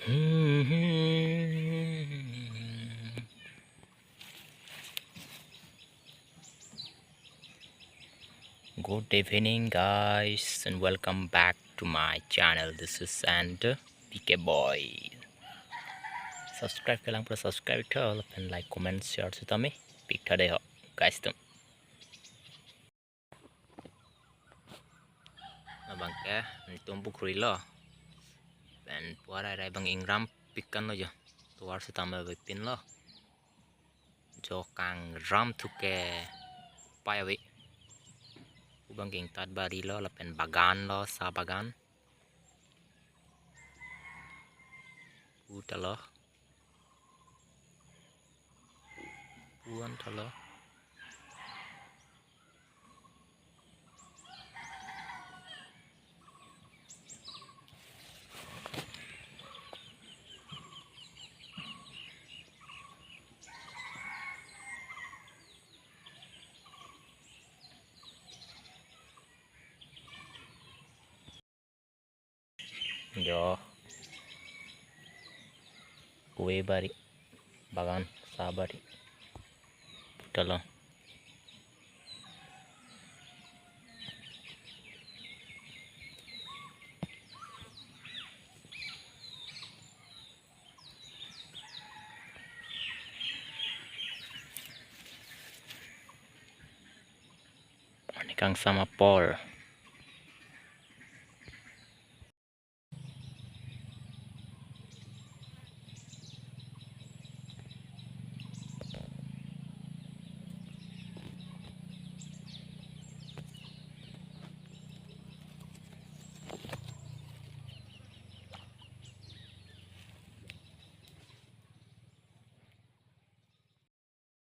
Good evening, guys, and welcome back to my channel. This is PK Boy. Subscribe ke lang pura subscribe thol and like comment share su tami pic thade ho guys tum abang ke tum pukri lo and puara rai bang ingram pikan lo jo tuar su tama pin lo jo kang ram thu ke pai wi ubang king tat bari lo la pen bagan lo sa bagan utalo puan thalo jo kue bari bagan sa bari utalo Arnikangsam apor